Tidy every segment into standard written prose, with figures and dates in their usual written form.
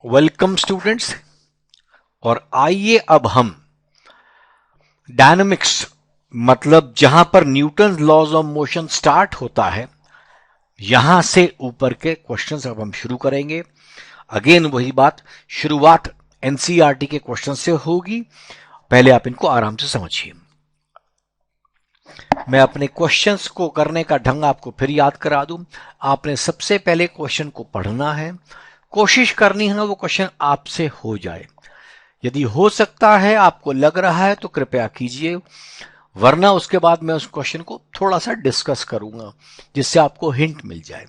Welcome students. और आइए अब हम डायनामिक्स मतलब जहां पर Newton laws of motion start होता है यहां से ऊपर के क्वेश्चंस अब हम शुरू करेंगे। अगेन वही बात, शुरुआत एनसीईआरटी के क्वेश्चन से होगी। पहले आप इनको आराम से समझिए। मैं अपने क्वेश्चंस को करने का ढंग आपको फिर याद करा दूं। आपने सबसे पहले क्वेश्चन को पढ़ना है, कोशिश करनी है वो क्वेश्चन आपसे हो जाए। यदि हो सकता है, आपको लग रहा है, तो कृपया कीजिए, वरना उसके बाद मैं उस क्वेश्चन को थोड़ा सा डिस्कस करूंगा जिससे आपको हिंट मिल जाए।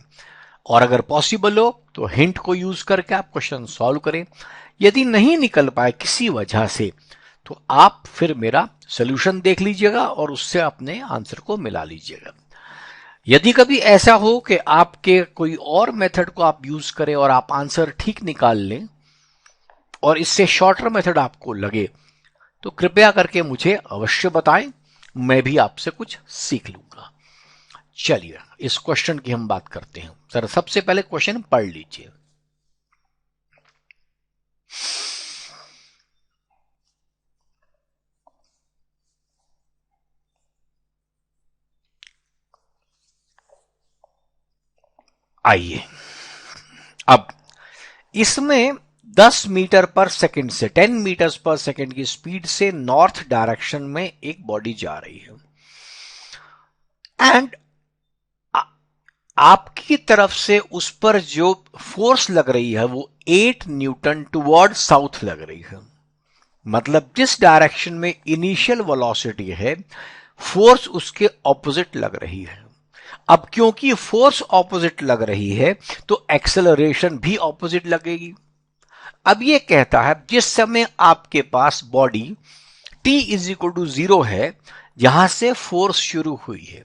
और अगर पॉसिबल हो तो हिंट को यूज करके आप क्वेश्चन सॉल्व करें। यदि नहीं निकल पाए किसी वजह से तो आप फिर मेरा सोल्यूशन देख लीजिएगा और उससे अपने आंसर को मिला लीजिएगा। यदि कभी ऐसा हो कि आपके कोई और मेथड को आप यूज करें और आप आंसर ठीक निकाल लें और इससे शॉर्टर मेथड आपको लगे तो कृपया करके मुझे अवश्य बताएं, मैं भी आपसे कुछ सीख लूंगा। चलिए इस क्वेश्चन की हम बात करते हैं। सर सबसे पहले क्वेश्चन पढ़ लीजिए। आइए अब इसमें 10 मीटर पर सेकंड से 10 मीटर्स पर सेकंड की स्पीड से नॉर्थ डायरेक्शन में एक बॉडी जा रही है एंड आपकी तरफ से उस पर जो फोर्स लग रही है वो 8 न्यूटन टुवर्ड साउथ लग रही है। मतलब जिस डायरेक्शन में इनिशियल वेलोसिटी है फोर्स उसके ऑपोजिट लग रही है। अब क्योंकि फोर्स ऑपोजिट लग रही है तो एक्सेलरेशन भी ऑपोजिट लगेगी। अब यह कहता है जिस समय आपके पास body t is equal to 0 है जहां से फोर्स शुरू हुई है,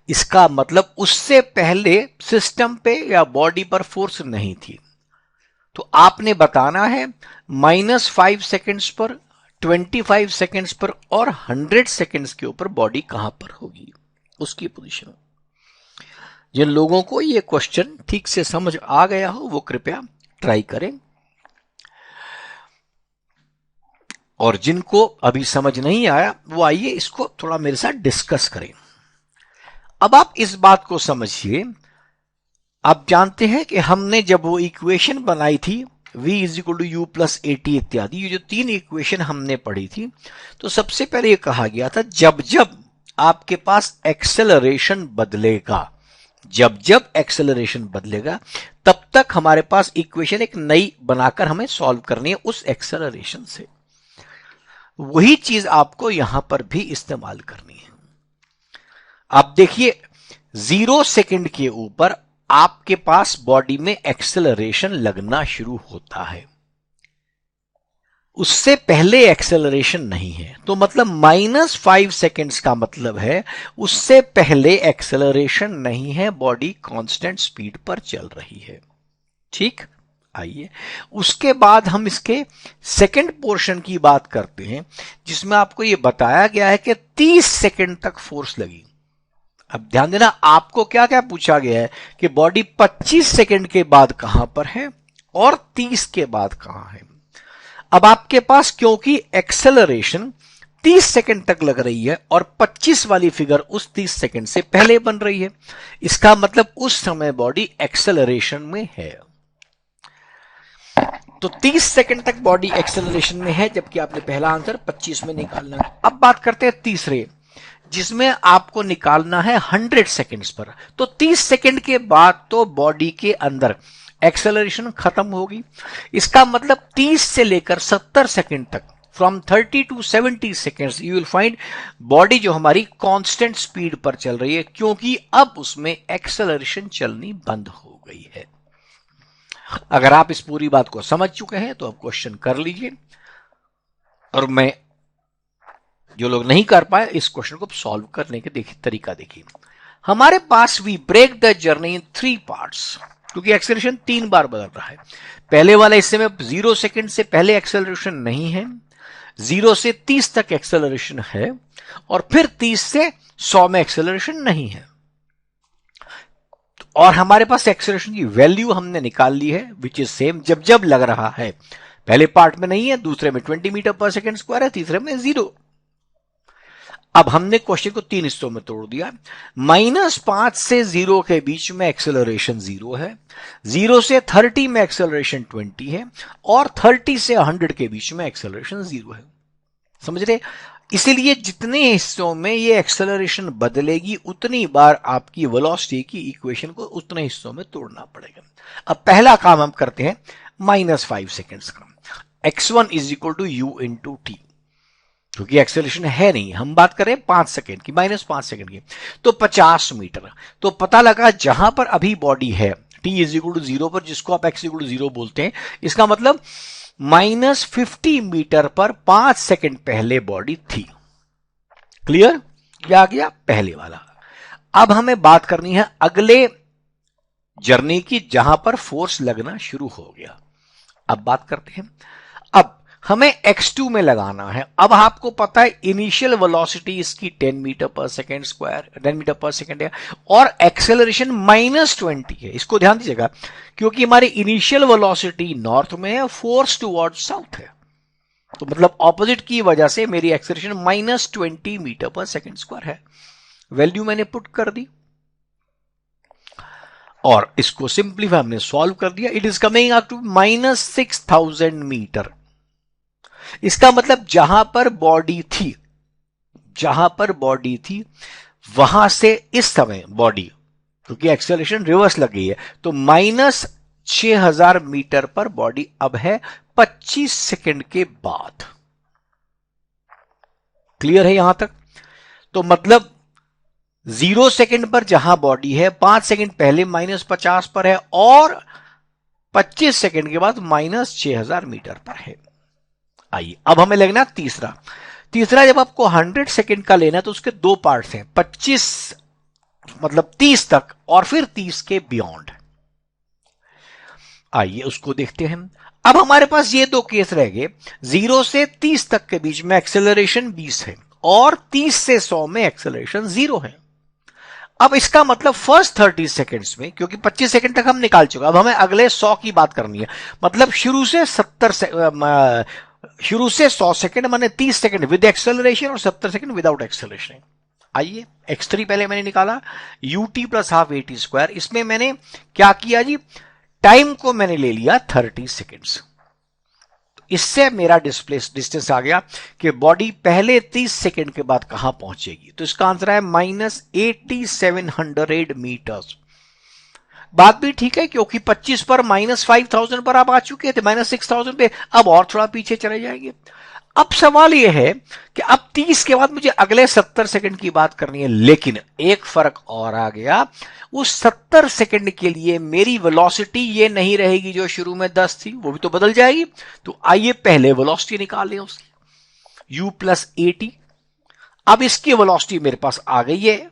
इसका मतलब उससे पहले सिस्टम पे या बॉडी पर फोर्स नहीं थी। तो आपने बताना है -5 सेकेंड्स पर, 25 सेकेंड्स पर और 100 सेकेंड्स के ऊपर बॉडी कहां पर होगी, उसकी पोजीशन। जिन लोगों को यह क्वेश्चन ठीक से समझ आ गया हो वो कृपया ट्राई करें, और जिनको अभी समझ नहीं आया वो आइए इसको थोड़ा मेरे साथ डिस्कस करें। अब आप इस बात को समझिए, आप जानते हैं कि हमने जब वो इक्वेशन बनाई थी v is equal to u plus a t इत्यादि, ये जो 3 इक्वेशन हमने पढ़ी थी, तो सबसे पहले ये कहा गया था जब जब आपके पास एक्सेलरेशन बदलेगा, जब जब एक्सेलरेशन बदलेगा तब तक हमारे पास इक्वेशन एक नई बनाकर हमें सॉल्व करनी है उस एक्सेलरेशन से। वही चीज आपको यहां पर भी इस्तेमाल करनी है। आप देखिए 0 सेकंड के ऊपर आपके पास बॉडी में एक्सेलरेशन लगना शुरू होता है, उससे पहले एक्सेलरेशन नहीं है। तो मतलब -5 सेकेंड्स का मतलब है उससे पहले एक्सेलरेशन नहीं है, बॉडी कांस्टेंट स्पीड पर चल रही है। ठीक, आइए उसके बाद हम इसके सेकंड पोर्शन की बात करते हैं जिसमें आपको यह बताया गया है कि 30 सेकंड तक फोर्स लगी। अब ध्यान देना, आपको क्या क्या पूछा गया है कि बॉडी 25 सेकंड के बाद कहां पर है और 30 के बाद कहां है। अब आपके पास क्योंकि एक्सेलरेशन 30 सेकंड तक लग रही है और 25 वाली फिगर उस 30 सेकंड से पहले बन रही है, इसका मतलब उस समय बॉडी एक्सेलरेशन में है। तो 30 सेकंड तक बॉडी एक्सेलरेशन में है, जबकि आपने पहला आंसर 25 में निकालना है। अब बात करते हैं तीसरे, जिसमें आपको निकालना है 100 सेकंड्स पर। तो 30 सेकंड के बाद तो बॉडी के अंदर एक्सेलरेशन खत्म होगी, इसका मतलब 30 से लेकर 70 सेकंड तक, from 30 to 70 seconds you will find body जो हमारी कांस्टेंट स्पीड पर चल रही है, क्योंकि अब उसमें एक्सेलरेशन चलनी बंद हो गई है। अगर आप इस पूरी बात को समझ चुके हैं तो अब क्वेश्चन कर लीजिए, और मैं जो लोग नहीं कर पाए इस क्वेश्चन को सॉल्व करने के तरीका देखिए। हमारे पास we break the journey in 3 parts, क्योंकि एक्सेलरेशन 3 बार बदल रहा है। पहले वाला हिस्से में 0 सेकंड से पहले एक्सेलरेशन नहीं है, 0 से 30 तक एक्सेलरेशन है, और फिर 30 से 100 में एक्सेलरेशन नहीं है। तो और हमारे पास एक्सेलरेशन की वैल्यू हमने निकाल ली है विच इज सेम जब जब लग रहा है। पहले पार्ट में नहीं है, दूसरे में 20 मीटर पर सेकेंड स्क्वायर है, तीसरे में 0। अब हमने क्वेश्चन को 3 हिस्सों में तोड़ दिया। -5 से 0 के बीच में एक्सेलरेशन 0 है, 0 से 30 में एक्सेलरेशन 20 है, और 30 से 100 के बीच में एक्सेलरेशन 0 है। समझ रहे? इसीलिए जितने हिस्सों में ये एक्सेलरेशन बदलेगी उतनी बार आपकी वेलोसिटी की इक्वेशन को उतने हिस्सों में तोड़ना पड़ेगा। अब पहला काम हम करते हैं -5 सेकेंड्स का। x1 is equal to u into t, क्योंकि एक्सेलरेशन है नहीं, हम बात करें 5 सेकेंड की, -5 सेकेंड की, तो 50 मीटर। तो पता लगा जहां पर अभी बॉडी है t इज इक्वल टू 0 पर, जिसको आप x इक्वल टू 0 बोलते हैं, इसका मतलब -50 मीटर पर 5 सेकेंड पहले बॉडी थी। क्लियर? क्या आ गया? पहले वाला। अब हमें बात करनी है अगले जर्नी की, जहां पर फोर्स लगना शुरू हो गया। अब बात करते हैं, अब हमें x2 में लगाना है। अब आपको पता है इनिशियल वेलोसिटी इसकी 10 मीटर पर सेकेंड स्क्वायर, 10 मीटर पर सेकेंड है, और एक्सेलरेशन -20 है। इसको ध्यान दीजिएगा, क्योंकि हमारी इनिशियल वेलोसिटी नॉर्थ में है, फोर्स टुवर्ड साउथ है, तो मतलब ऑपोजिट की वजह से मेरी एक्सेलरेशन -20 मीटर पर सेकेंड स्क्वायर है। वैल्यू मैंने पुट कर दी और इसको सिंप्लीफाई हमने सॉल्व कर दिया। It is coming up to -6000 meter. इसका मतलब जहां पर बॉडी थी, जहां पर बॉडी थी वहां से इस समय बॉडी, क्योंकि एक्सेलरेशन रिवर्स लग गई है, तो -6000 मीटर पर बॉडी अब है 25 सेकेंड के बाद। क्लियर है यहां तक? तो मतलब 0 सेकेंड पर जहां बॉडी है, 5 सेकेंड पहले -50 पर है, और 25 सेकेंड के बाद -6000 मीटर पर है। आइए अब हमें लगना तीसरा। तीसरा जब आपको 100 सेकेंड का लेना है तो उसके दो पार्ट्स हैं, 25 मतलब 30 तक, और फिर 30 के बियॉन्ड। आइए उसको देखते हैं। अब हमारे पास ये दो केस रह गए, 0 से 30 तक के बीच में एक्सेलरेशन 20 है, और 30 से 100 में एक्सेलरेशन 0 है। अब इसका मतलब फर्स्ट 30 सेकेंड्स में, क्योंकि 25 सेकेंड तक हम निकाल चुके, अब हमें अगले 100 की बात करनी है। मतलब शुरू से 100 सेकेंड माने 30 सेकेंड विद एक्सेलरेशन और 70 सेकेंड विदाउट एक्सेलरेशन। आइए x3 पहले मैंने निकाला, ut plus half AT square. इसमें मैंने क्या किया जी, टाइम को मैंने ले लिया 30 सेकेंड्स। इससे मेरा डिस्टेंस आ गया कि बॉडी पहले 30 सेकेंड के बाद कहां पहुंचेगी। तो इसका आंसर है -8700 मीटर्स। बात भी ठीक है, क्योंकि 25 पर -5000 पर आप आ चुके थे, -6000 पे, अब और थोड़ा पीछे चले जाएंगे। अब सवाल यह है कि अब 30 के बाद मुझे अगले 70 सेकंड की बात करनी है, लेकिन एक फर्क और आ गया। उस 70 सेकंड के लिए मेरी वेलोसिटी ये नहीं रहेगी जो शुरू में 10 थी, वो भी तो बदल जाएगी। तो आइए पहले वेलोसिटी निकालें उसकी, u प्लस AT। अब इसकी वेलोसिटी मेरे पास आ गई है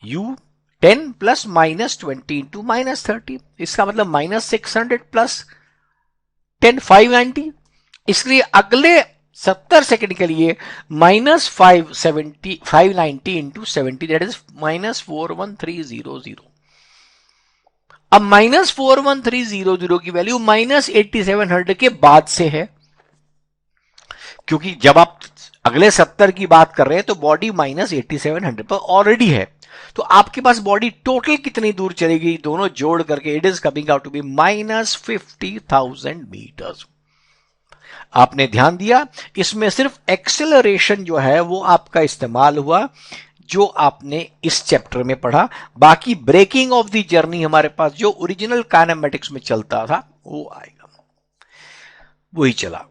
u 10 प्लस -20 इंटू -30। इसका मतलब -600 प्लस 10 590। इसलिए अगले 70 सेकंड के लिए -590 इंटू 70 दैट इज -41300। अब -41300 की वैल्यू -8700 के बाद से है, क्योंकि जब आप अगले 70 की बात कर रहे हैं तो बॉडी -8700 पर ऑलरेडी है। तो आपके पास बॉडी टोटल कितनी दूर चलेगी दोनों जोड़ करके, it is coming out to be -50,000 meters. आपने ध्यान दिया, इसमें सिर्फ एक्सेलरेशन जो है वो आपका इस्तेमाल हुआ जो आपने इस चैप्टर में पढ़ा। बाकी ब्रेकिंग ऑफ द जर्नी हमारे पास जो ओरिजिनल काइनेमेटिक्स में चलता था वो आएगा, वही चला।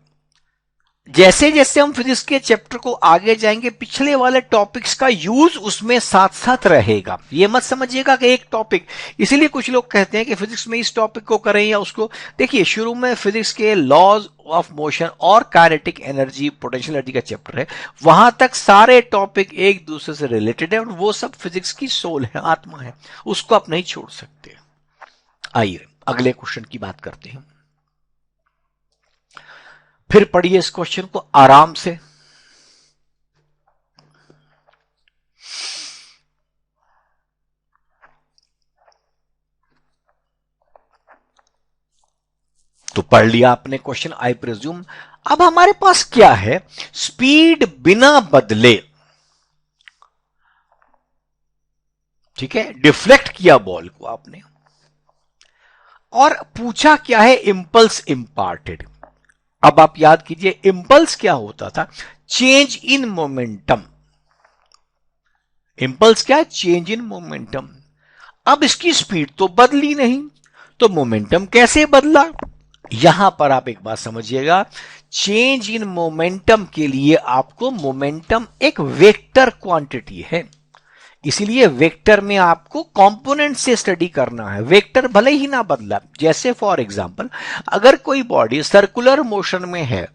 जैसे जैसे हम फिजिक्स के चैप्टर को आगे जाएंगे, पिछले वाले टॉपिक्स का यूज उसमें साथ साथ रहेगा। ये मत समझिएगा कि एक टॉपिक, इसीलिए कुछ लोग कहते हैं कि फिजिक्स में इस टॉपिक को करें या उसको। देखिए शुरू में फिजिक्स के लॉज ऑफ मोशन और काइनेटिक एनर्जी, पोटेंशियल एनर्जी का चैप्टर है, वहां तक सारे टॉपिक एक दूसरे से रिलेटेड है और वो सब फिजिक्स की सोल है, आत्मा है, उसको आप नहीं छोड़ सकते। आइए अगले क्वेश्चन की बात करते हैं। फिर पढ़िए इस क्वेश्चन को आराम से। पढ़ लिया आपने क्वेश्चन आई प्रिज्यूम। अब हमारे पास क्या है, स्पीड बिना बदले, ठीक है, डिफ्लेक्ट किया बॉल को आपने, और पूछा क्या है, इंपल्स इंपार्टेड। अब आप याद कीजिए इंपल्स क्या होता था, चेंज इन मोमेंटम। इंपल्स क्या है, चेंज इन मोमेंटम। अब इसकी स्पीड तो बदली नहीं, तो मोमेंटम कैसे बदला। यहां पर आप एक बात समझिएगा, चेंज इन मोमेंटम के लिए आपको, मोमेंटम एक वेक्टर क्वांटिटी है, इसलिए वेक्टर में आपको कंपोनेंट से स्टडी करना है। वेक्टर भले ही ना बदला, जैसे फॉर एग्जांपल अगर कोई बॉडी सर्कुलर मोशन में है,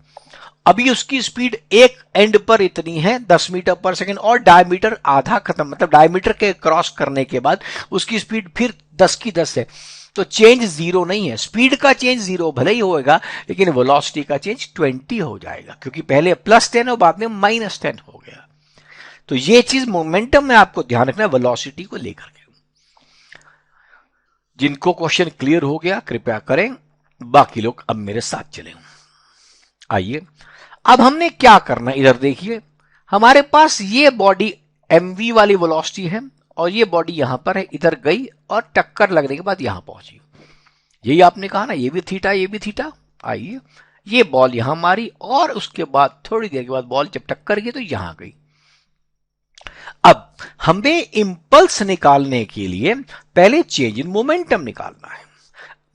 अभी उसकी स्पीड एक एंड पर इतनी है 10 मीटर पर सेकंड, और डायमीटर आधा खत्म, मतलब डायमीटर के क्रॉस करने के बाद उसकी स्पीड फिर 10 की 10 है, तो चेंज जीरो नहीं है। स्पीड का चेंज जीरो भले ही होगा, लेकिन वेलोसिटी का चेंज 20 हो जाएगा, क्योंकि पहले +10 और बाद में -10 हो गया। तो ये चीज मोमेंटम में आपको ध्यान रखना है, वेलोसिटी को लेकर के। जिनको क्वेश्चन क्लियर हो गया कृपया करें, बाकी लोग अब मेरे साथ चलें। आइए अब हमने क्या करना, इधर देखिए, हमारे पास ये बॉडी mv वाली वेलोसिटी है, और ये बॉडी यहां पर है, इधर गई और टक्कर लगने के बाद यहां पहुंची। यही आपने कहा ना, ये भी थीटा ये भी थीटा। आइए, ये बॉल यहां मारी, और उसके बाद थोड़ी देर के बाद बॉल जब टक्कर गई तो यहां गई। अब हमें इंपल्स निकालने के लिए पहले चेंज इन मोमेंटम निकालना है।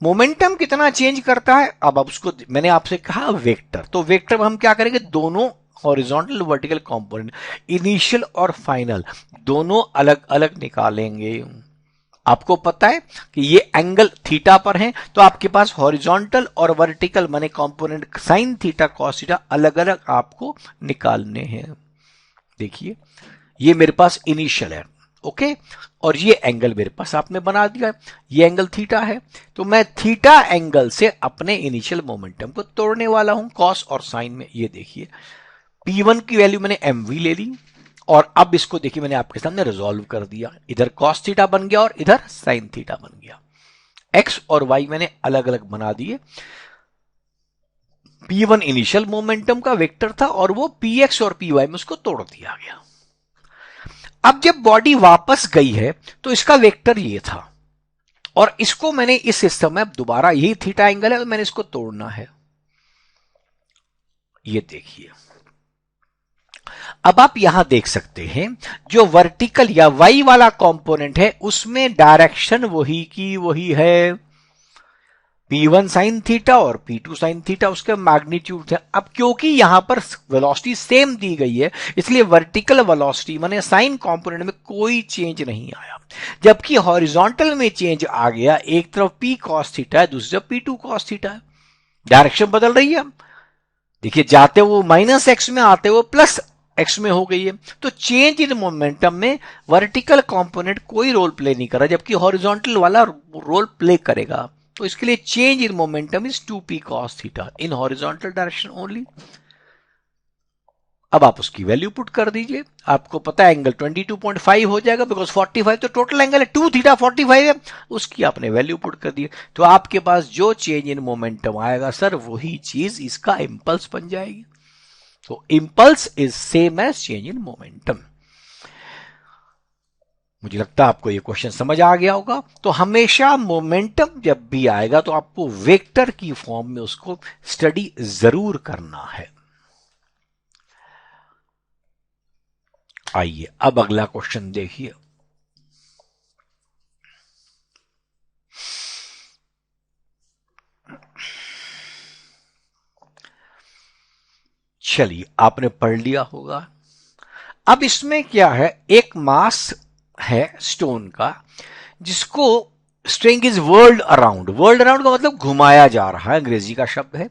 मोमेंटम कितना चेंज करता है, अब उसको मैंने आपसे कहा वेक्टर, तो वेक्टर हम क्या करेंगे, दोनों हॉरिजॉन्टल वर्टिकल कंपोनेंट, इनिशियल और फाइनल, दोनों अलग अलग निकालेंगे। आपको पता है कि ये एंगल थीटा पर है, तो आपके पास हॉरिजॉन्टल और वर्टिकल माने component sine theta cos theta अलग अलग आपको निकालने हैं। देखिए ये मेरे पास इनिशियल है, ओके, और ये एंगल मेरे पास आपने बना दिया, ये एंगल थीटा है, तो मैं थीटा एंगल से अपने इनिशियल मोमेंटम को तोड़ने वाला हूं कॉस और साइन में। ये देखिए P1 की वैल्यू मैंने mv ले ली, और अब इसको देखिए मैंने आपके सामने रिजॉल्व कर दिया, इधर कॉस थीटा बन गया और इधर साइन थीटा बन गया। एक्स और वाई मैंने अलग अलग बना दिए। P1 इनिशियल मोमेंटम का वेक्टर था, और वो Px और Py में उसको तोड़ दिया गया। अब जब बॉडी वापस गई है तो इसका वेक्टर ये था, और इसको मैंने इस सिस्टम में, अब दोबारा यही थीटा एंगल है, तो मैंने इसको तोड़ना है। ये देखिए अब आप यहां देख सकते हैं, जो वर्टिकल या वाई वाला कंपोनेंट है उसमें डायरेक्शन वही की वही है, P1 साइन थीटा और P2 साइन थीटा उसके मैग्नीट्यूड है। अब क्योंकि यहां पर वेलोसिटी सेम दी गई है, इसलिए वर्टिकल वेलोसिटी माने साइन कंपोनेंट में कोई चेंज नहीं आया, जबकि हॉरिजॉन्टल में चेंज आ गया। एक तरफ P cos थीटा है, दूसरी तरफ P2 cos थीटा है, डायरेक्शन बदल रही है। देखिए जाते वो -x में, आते वो +x में हो गई है। तो चेंज इन मोमेंटम में वर्टिकल कंपोनेंट कोई रोल प्ले नहीं कर रहा, जबकि हॉरिजॉन्टल वाला रोल प्ले करेगा। तो इसके लिए change in momentum is 2p cos theta in horizontal direction only. अब आप उसकी वैल्यू पुट कर दीजिए, आपको पता है एंगल 22.5 हो जाएगा, बिकॉज 45 तो टोटल एंगल है, 2 थीटा 45 है, उसकी आपने वैल्यू पुट कर दी। तो आपके पास जो चेंज इन मोमेंटम आएगा सर, वही चीज इसका इंपल्स बन जाएगी। तो impulse is same as change in momentum. मुझे लगता है आपको ये क्वेश्चन समझ आ गया होगा। तो हमेशा मोमेंटम जब भी आएगा तो आपको वेक्टर की फॉर्म में उसको स्टडी जरूर करना है। आइए अब अगला क्वेश्चन देखिए। चलिए आपने पढ़ लिया होगा। अब इसमें क्या है, एक मास है स्टोन का, जिसको string is world around, world around का मतलब घुमाया जा रहा है, अंग्रेजी का शब्द है।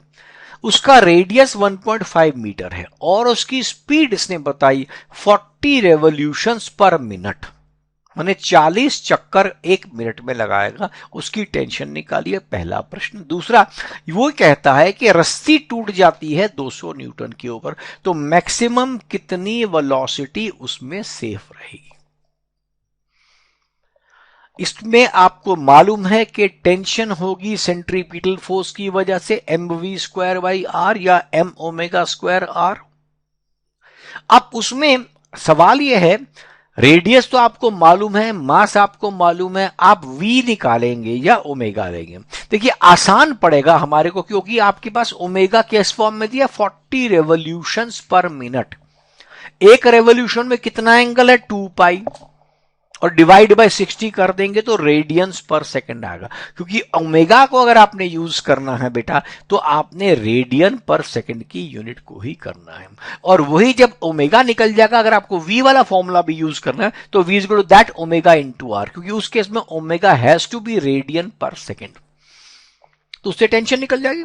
उसका रेडियस 1.5 मीटर है, और उसकी स्पीड इसने बताई 40 रेवोल्यूशंस पर मिनट, माने 40 चक्कर 1 मिनट में लगाएगा। उसकी टेंशन निकालिए, पहला प्रश्न। दूसरा वो कहता है कि रस्सी टूट जाती है 200 न्यूटन के ऊपर, तो मैक्सिमम कितनी वेलोसिटी उसमें सेफ रहेगी। इसमें आपको मालूम है कि टेंशन होगी सेंट्रीपिटल फोर्स की वजह से mv²/r या m ओमेगा²r। अब उसमें सवाल यह है, रेडियस तो आपको मालूम है, मास आपको मालूम है, आप v निकालेंगे या ओमेगा लेंगे। देखिए आसान पड़ेगा हमारे को, क्योंकि आपके पास ओमेगा किस फॉर्म में दिया, 40 रेवोल्यूशंस पर मिनट। एक रेवोल्यूशन में कितना एंगल है, 2 पाई, और डिवाइड बाय 60 कर देंगे तो रेडियंस पर सेकंड आएगा। क्योंकि ओमेगा को अगर आपने यूज करना है बेटा, तो आपने रेडियन पर सेकंड की यूनिट को ही करना है। और वही जब ओमेगा निकल जाएगा, अगर आपको वी वाला फॉर्मूला भी यूज करना है, तो v is equal to that omega into r, क्योंकि उस केस में omega has to be radian पर सेकंड, तो उससे टेंशन निकल जाएगी।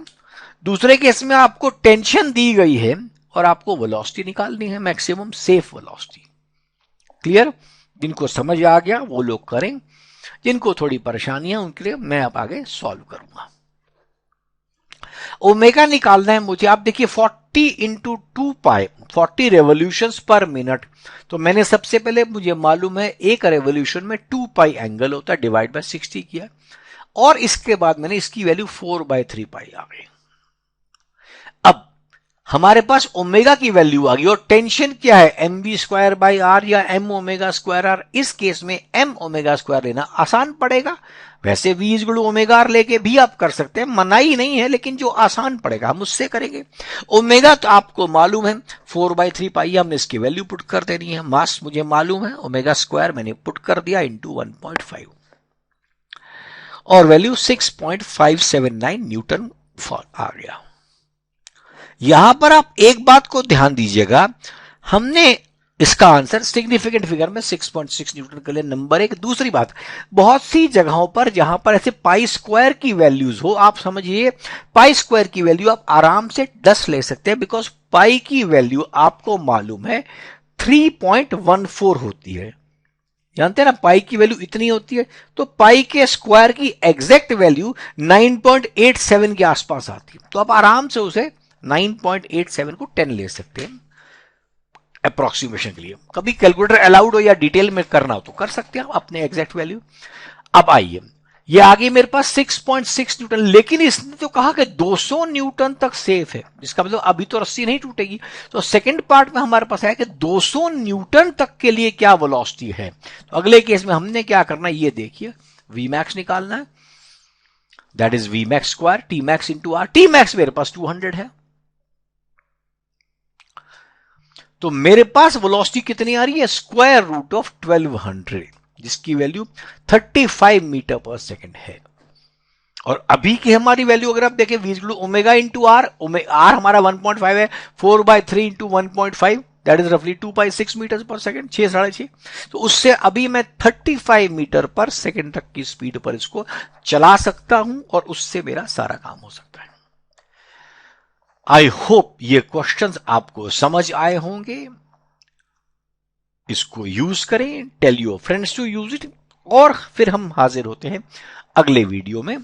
दूसरे केस में आपको टेंशन दी गई है और आपको वेलोसिटी निकालनी है, मैक्सिमम सेफ वेलोसिटी। क्लियर? जिनको समझ आ गया वो लोग करें, जिनको थोड़ी परेशानियां उनके लिए मैं अब आगे सॉल्व करूंगा। ओमेगा निकालना है मुझे। आप देखिए 40 इंटू 2 पाई, 40 रेवोल्यूशंस पर मिनट। तो मैंने सबसे पहले, मुझे मालूम है एक रेवोल्यूशन में 2 पाई एंगल होता है, डिवाइड बाय 60 किया, और इसके बाद मैंने इसकी वैल्यू 4/3 पाई आ गई। अब हमारे पास ओमेगा की वैल्यू आ गई, और टेंशन क्या है, mv²/r या m ओमेगा²r। इस केस में m ओमेगा² लेना आसान पड़ेगा। वैसे v is equal to omega r लेके भी आप कर सकते हैं, मनाही नहीं है, लेकिन जो आसान पड़ेगा हम उससे करेंगे। ओमेगा तो आपको मालूम है 4/3 पाई, हमने इसकी वैल्यू पुट कर देनी है। मास मुझे मालूम है, ओमेगा² मैंने पुट कर दिया इंटू 1.5, और वैल्यू 6.579 न्यूटन आ गया। यहां पर आप एक बात को ध्यान दीजिएगा, हमने इसका आंसर सिग्निफिकेंट फिगर में 6.6 न्यूटन के लिए, नंबर एक। दूसरी बात, बहुत सी जगहों पर जहां पर ऐसे पाई स्क्वायर की वैल्यूज हो, आप समझिए पाई स्क्वायर की वैल्यू आप आराम से 10 ले सकते हैं, बिकॉज पाई की वैल्यू आपको मालूम है 3.14 होती है। जानते हैं ना, पाई की वैल्यू इतनी होती है, तो पाई के स्क्वायर की एग्जैक्ट वैल्यू 9.87 के आसपास आती है। तो आप आराम से उसे 9.87 को 10 ले सकते हैं अप्रोक्सीमेशन के लिए। कभी कैलकुलेटर अलाउड हो या डिटेल में करना हो तो कर सकते हैं अपने एग्जैक्ट वैल्यू। अब आइए, ये आगे मेरे पास 6.6 न्यूटन, लेकिन इसने तो कहा कि 200 न्यूटन तक सेफ है, जिसका मतलब अभी तो रस्सी नहीं टूटेगी। तो सेकंड पार्ट में हमारे पास है कि 200 न्यूटन तक के लिए क्या वेलोसिटी है। तो अगले केस में हमने क्या करना है, ये देखिए, वी मैक्स निकालना है, that is v max square t max into r. T max मेरे पास 200 है, तो मेरे पास वेलोसिटी कितनी आ रही है, स्क्वायर रूट ऑफ 1200, जिसकी वैल्यू 35 मीटर पर सेकंड है। और अभी की हमारी वैल्यू अगर आप देखें, v equal to omega into r, r हमारा 1.5 है, 4/3 इंटू 1.5, दैट इज रफली 2.6 मीटर पर सेकंड, 6.5। तो उससे अभी मैं 35 मीटर पर सेकंड तक की स्पीड पर इसको चला सकता हूं, और उससे मेरा सारा काम हो सकता है। आई होप ये क्वेश्चंस आपको समझ आए होंगे। इसको यूज करें, tell your friends to use it, और फिर हम हाजिर होते हैं अगले वीडियो में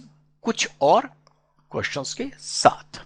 कुछ और क्वेश्चंस के साथ।